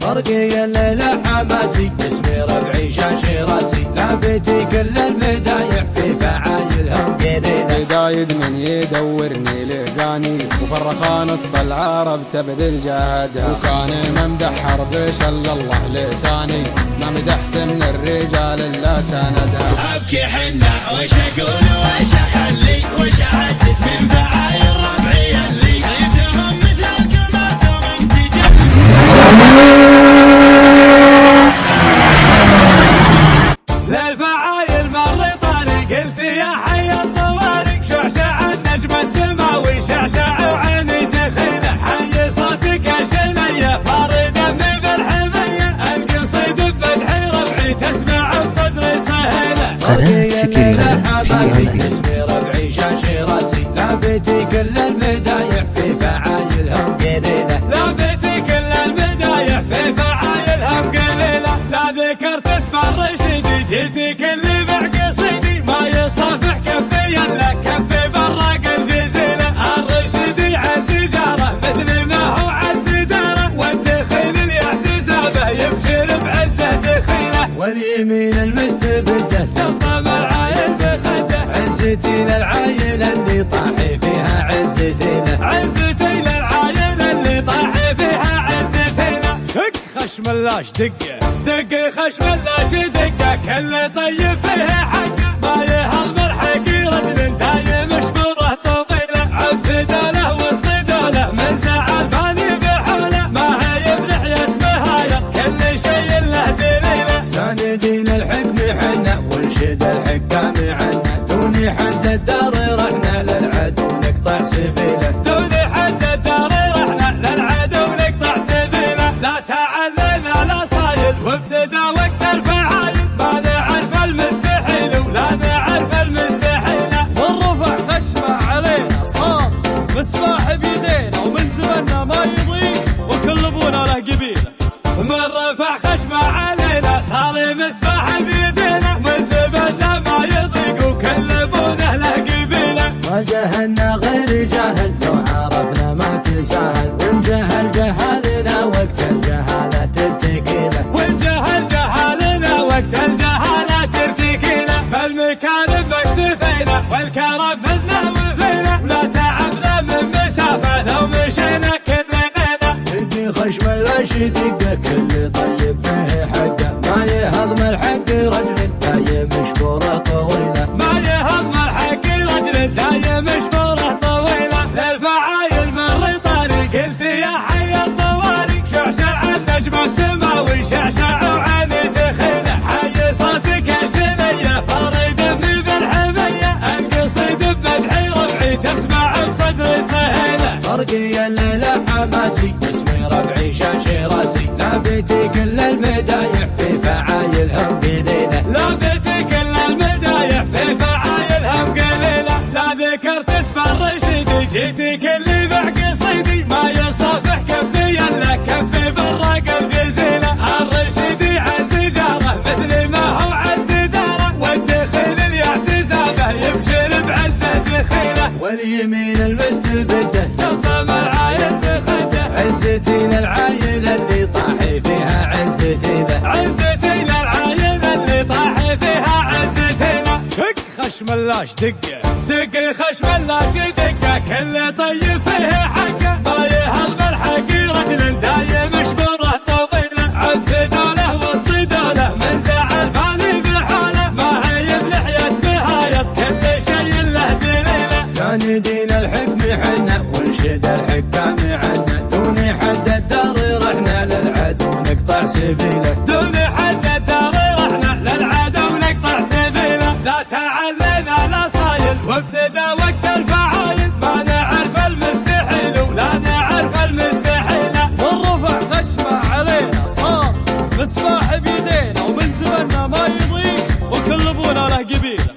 فرقي الليلة حماسي اسمي ربعي شاشي راسي لابتي كل المدايح في فعايلهم قليلة دايد من يدورني لقاني وفرخان نص العرب تبذل جهدها وكان ممدح حرب شل الله لساني ما مدحت من الرجال الا سندها. ابكي حنا وش اقول وش اخلي وش اعدد من فعايل ربعي اللي سيتهم مثلك ما دوم تجلي. للفعايل مر طريق قلت يا حي الطوارق شعشع النجم السماوي شعشع وعيني تخيله حي صوتك يا شنيه فار دمي بالحميه القصيد بمدحي ربعي تسمع بصدري سهيله. قناة سكريانا اسمي ربعي شاشي راسي لابتي كل المدايح في فعايلهم قليله لابتي كل المدايح في فعايلهم قليله. لا ذكرت اسم الرشيدي جيتك اللي بعقصيدي ما يصافح كفي الا كفي براق الجزيله. الرشيدي عز جاره مثل ما هو عز داره والدخيل اللي اعتزابه يبشر بعزه دخيله. واليمين المستبده سلطه العايل بخده عزتي للعايل اللي طاحي فيها عزتي له عزتي للعايل اللي طاحي فيها عزتي له. دق خشم اللاش دقه دق خشم اللاش دقه كل طيب فيه حقه ما يهضم الحقي رجل دايم مشبوره طويله عز دوله وسط دوله من زعل ماني بحوله ما هي بلحيه مهايط كل شيء له دليله. ساندين الحكم حنا ونشد الحكام عنا دوني حد الدار رحنا للعدو نقطع سبيله دوني حد الدار رحنا للعدو نقطع سبيله. لا تعلينا لا صايد وابتدى وقت الفعايل ما نعرف المستحيل ولا نعرف المستحيل. والرفع خشمه علينا صار مسباح بيدينا ومن زمننا ما يضيق وكل ابونا له قبيله. من رفع خشمه علينا صار مسباح بيدينا من زمننا ما يضيق وكل ابونا له قبيله. ما جهلنا غير جاهل لو عرفنا ما تساهل وان جهل جهالنا وقت الجهاله ترتقيله وان جهل جهالنا وقت الجهاله ترتقيله. فالمكان باكتفينا والكرم منا وفينا لا تعبنا من مسافه لو مشينا كلنا. يدي خشم اللاش دقه كل طيب فيه حقه ما يهضم الحق رجل دايم مشكوره طويله ما يهضم الحق رجل دايم مشكوره طويله. للفعايل مر طريق قلت يا حي الطوارق شعشع النجم السماوي شعشع وعيني تخيله حي صوتك يا شنيه فار دمي بالحميه القصيد بمدحي ربعي تسمع بصدري سهيله. فرقي الليله حماسي اسمي ربعي شاشي راسي لابتي كل المدايح في فعايلهم قليله لابتي كل المدايح في فعايلهم قليله. لا ذكرت اسم الرشيدي جيتك اللي بعقصيدي ما يصافح كفي الا كفي براق الجزيله. الرشيدي عز جاره مثل ما هو عز داره والدخيل اللي اعتزابه يبشر بعزه دخيله. واليمين المستبده سلطه العايل بخده عزتي للعايل اللي طاحي فيها عزتي له عزتي للعايل اللي طاحي فيها عزتي له. دق خشم اللاش دقه دق خشم اللاش دقه كل طيب فيه حقه ما يهضم الحقي رجل دايم مشبوره طويله عز دوله وسط دوله من زعل ماني بحوله ما هي بلحيه مهايط كل شيء له دليله. ساندين الحكم حنا ونشد الحكام عنا دوني حد الدار رحنا للعدو نقطع سبيله دوني حد الدار رحنا للعدو نقطع سبيله. لا تعلينا لا صايد وابتدى وقت الفعايل ما نعرف المستحيل ولا نعرف المستحيل. والرفع خشمه علينا صار مسباح بيدينا ومن زمننا ما يضيق وكل ابونا له قبيله.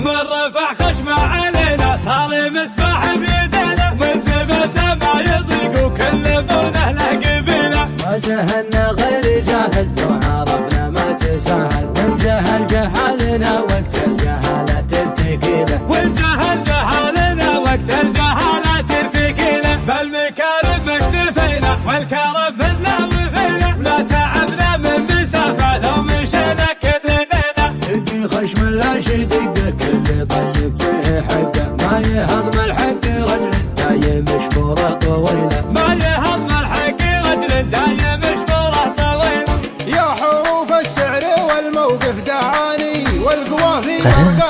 من رفع خشمه علينا صار مسباح بيدينا من زمننا ما يضيق وكل ابونا له قبيله. ما جهلنا غير جاهل لو عرفنا ما تساهل وان جهل جهالنا وقت الجهاله ترتقيله وان جهل جهالنا وقت الجهاله ترتقيله. فالمكارم باكتفينا والكرم منا وفينا لا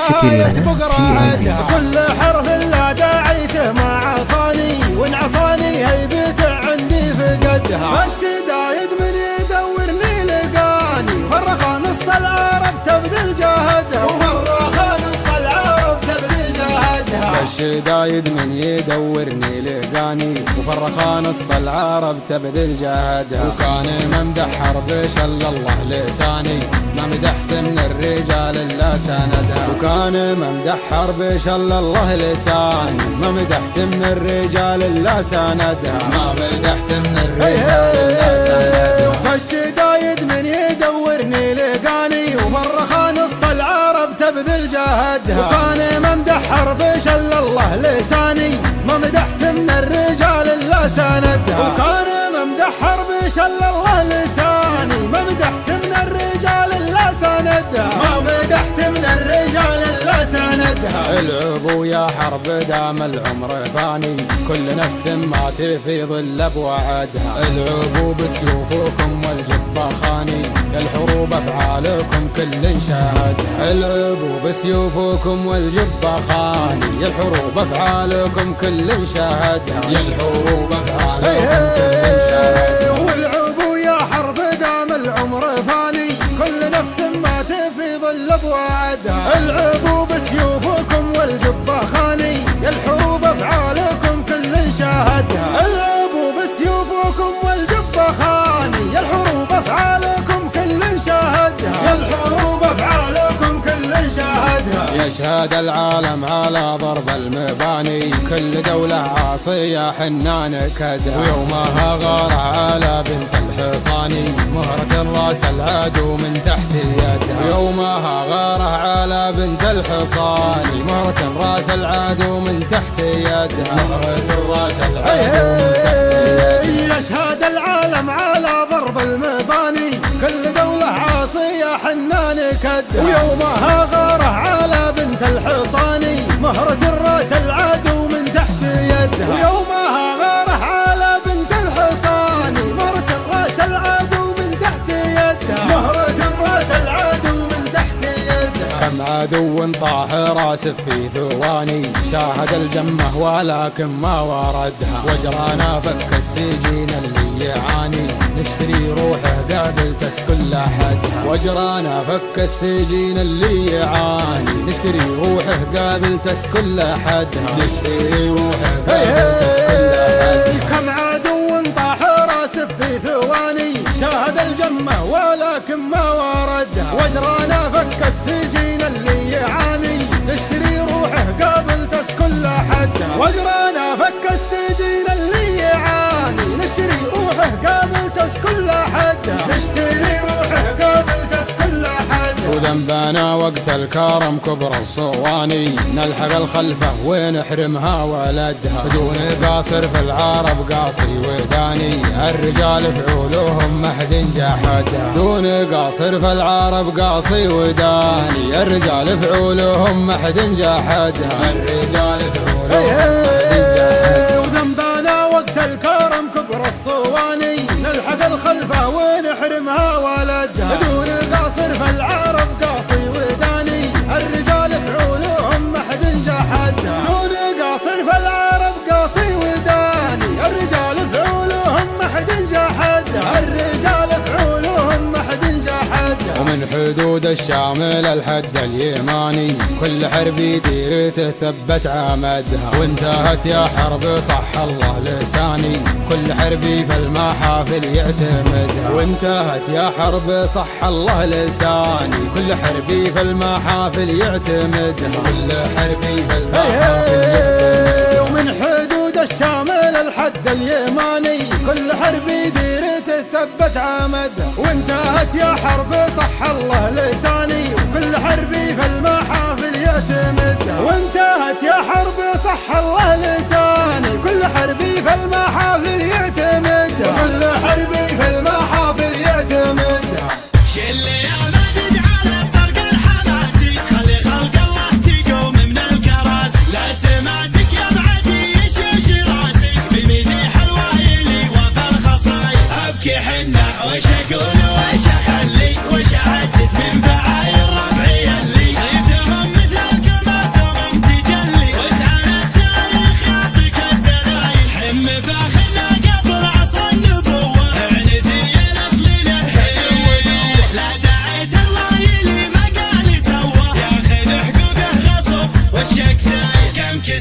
اسبق رعدها. كل حرف لا داعيته ما عصاني، وان عصاني هيبته عندي فقدها. فالشدايد من يدورني لقاني، فرخ نص العرب تبذل جهدها، وفرخ نص العرب تبذل جهدها. الشدايد من يدورني لقاني، وفرخ نص العرب تبذل جهدها. وكان ممدح حرب شل الله لساني، ما مدحت من الرجال الا سندها. وكان ممدح حرب شل الله لساني، ما مدحت من الرجال الا سندها. ما مدحت من الرجال الا سندها. فالشدايد من يدورني لقاني، وفرخ نص العرب تبذل جهدها. وكان ممدح حرب شل الله لساني، ما مدحت من الرجال الا سندها. وكان ممدح حرب شل الله لساني، ما مدحت من الرجال الا سندها. ما مدحت من الرجال الا سندها. العبوا يا حرب دام العمر فاني، كل نفس ما في ظل بوعدها. العبوا بسيوفكم والجبة خاني، يا الحروب افعالكم كل شاهدها. العبوا بسيوفكم والجبة خاني، يا الحروب افعالكم كل شاهدها. يا الحروب افعالكم كل شاهدها. والعبوا يا حرب دام العمر فاني، كل نفس ما في ظل بوعدها. العبوا بسيوفكم والجبة خاني، يا الحروب افعالكم كل شاهدها. العبوا بسيوفكم والجبة خاني، يا الحروب افعالكم كل شاهدها. يا الحروب افعالكم كل شاهدها. يشهد العالم على ضرب المباني، كل دولة عاصية حنان كدها. ويومها غار على بنت الحصاني، مهرة راس العدو من تحت يدها. ويومها غار على بنت الحصاني، مهرة راس العدو من تحت يدها. مهرة راس العدو من تحت يدها. يشهد العالم على ضرب المباني، كل دولة عاصية حنان كدها. ويومها غار على بنت الحصاني، مهرة راس العدو من تحت يدها. ويومها غار على بنت الحصاني، مهرة راس العدو من تحت يدها. مهرة راس العدو من تحت يدها. كم عدو طاح راسف في ثواني، شاهد الجمة ولكن ما وردها. وجرانا فك السجين اللي يعاني، نشتري روحه قابل تسكن لحدها. وجرانا فك السجين اللي يعاني، نشتري روحه قابل تسكن لحدها. نشتري روحه قابل تسكن لحدها. كم عدو طاح راسف في ثواني، شاهد الجمة ولكن ما وردها. وجرانا فك السجين اللي يعاني، نشتري روحه قابل تسكن لحدها. وجرانا فك السجين اللي يعاني، نشتري روحه قابل تسكن لحدها. نشتري روحه قابل تسكن لحدها. وذنبنا وقت الكرم كبر الصواني، نلحق الخلفة ونحرمها ولدها. بدون قاصر في العرب قاصي وداني، الرجال فعولهم ما حد جحدها. دون قاصر في العرب قاصي وداني، الرجال فعولهم ما حد جحدها. الرجال فعولهم ما حد جحدها. وذنبنا وقت الكرم كبر الصواني، نلحق الخلفة ونحرمها ولدها. دون قاصر في العرب قاصي وداني، الرجال فعولهم ما حد جحدها. دون قاصر في العرب قاصي وداني، الرجال فعولهم ما حد جحدها. الرجال فعولهم ما حد جحدها. ومن حدود الشام للحد اليماني، كل حرب يدير تثبت عمدها. وانتهت يا حرب صح الله لساني، كل حربي في المحافل يعتمدها. وانتهت يا حرب صح الله لساني، كل حربي في المحافل يعتمدها. كل حربي في المحافل يعتمدها. ومن حدود الشام للحد اليماني، كل حرب يدير تثبت عمدها. وانتهت يا حرب صح الله لساني، وكل حربي في المحافل يعتمدها. وانتهت يا حرب صح الله لساني، كل حربي في المحافل يعتمدها. كل حربي في المحافل يعتمدها. شل يا ماجد على الطرق الحماسي، خلي خلق الله تقوم من الكراسي. لا سمعتك يا معدي يشوش راسي، بمديح الوايلي وفي الخصاي. ابكي حنا وش اقول وش اخلي، وش اعدد من فعايل ربعي اللي صيتهم مثل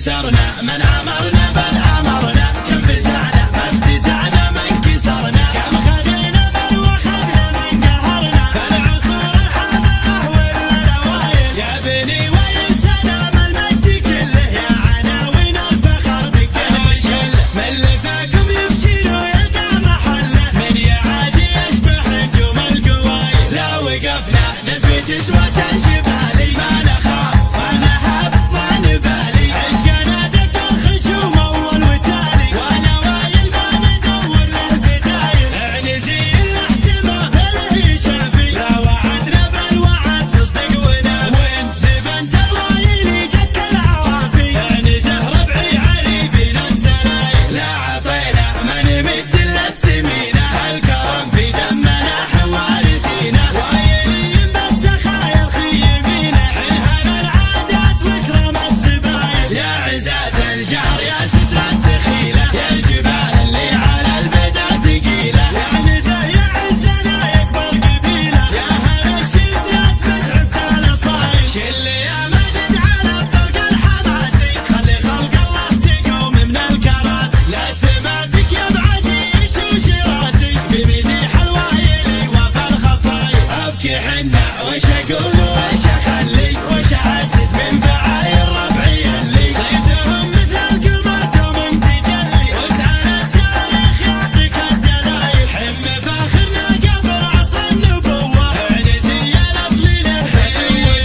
كسرنا من أمرنا بل أمرنا كم فزعنا ما افتزعنا من كسرنا كم خذينا بل وخذنا من قهرنا فالعصور الحاضرة والأوائل يا بني ويسنا ما المجد كله يا عناوين الفخر دقنا وشله من اللي فاكم يبشر ويلقى محله من يعادي يشبح نجوم القوايل لا وقفنا نثبت اسوة الجبال ما نخاف ما نهاب ما نبالي عشقنا دق الخشوم اول وتالي وانا وايل ما ندور له بدايل اعنزي الاحتمال اللي شافي لا وعدنا بالوعد نصدق ونافي وين زبنت الوايل جتك العوافي اعنزه ربعي عريبين السلايل لا عطينا ما نمد الا الثمينه الكرم في دمنا حوارثينا وايلين بس خايل خيبينا حلها العادات وكرم السبايل يا عزاز الجار يا ستر الدخيله يا الجبال اللي على البدا ثقيله يا عنزه يا عزنا يكبر قبيله يا هل الشدات بتعب الاصايل شل يا مجد على الطرق الحماسي خلي خلق الله تقوم من الكراسي لا سماتك يا بعدي يشوش راسي في مديح الوايلي وفي الخصايل ابكي حنا وش اقول وش اخلي وش اعدد من فعايل ربعي اللي صيتهم مثل قمرتهم تجلي وسعى التاريخ يعطيك الدلايل حم فاخرنا قبل عصر النبوة اعنزي الاصلي له حسوة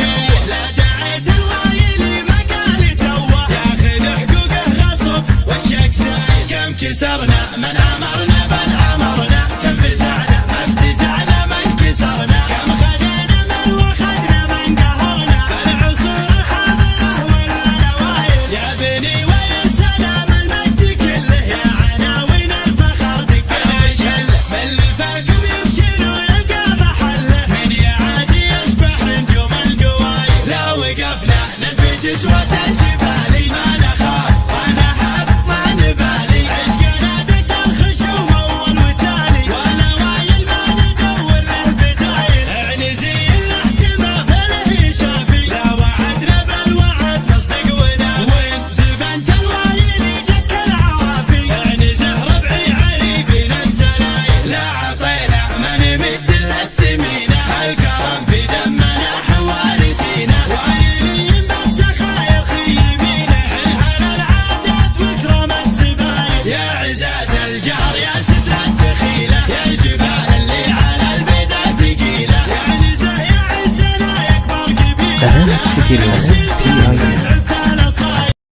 لا دعيت الوايلي ما قال توه ياخذ حقوقه غصب والشك سايل كم كسرنا من امرنا بل امرنا كم فزعنا ما افتزعنا من كسرنا كم خذينا من وخذنا من قهرنا فالعصور الحاضرة والأوائل يا بني ويسنا ما المجد كله يا عناوين الفخر دقنا وشله من اللي فاقم يبشر ويلقى محله من يعادي يشبح نجوم القوايل لا وقفنا نثبت اسوة الجبال ما نخاف ما نهاب ما نبالي عشقنا دق الخشوم اول وتالي ولا وايل ما ندور له بدايل اعنزي الاحتمال اللي شافي لا وعدنا بالوعد نصدق ونافي وين زبنت الوايل جتك العوافي اعنزه ربعي عريبين السلايل لا عطينا ما نمد الا الثمينه الكرم في دمنا حوارثينا وايلين بس خايل خيبينا حلها العادات وكرم السبايل يا عزاز الجار يا ستر الدخيله يا الجبال اللي على البدا ثقيله يا عنزه يا عزنا يكبر قبيله قناة سكيري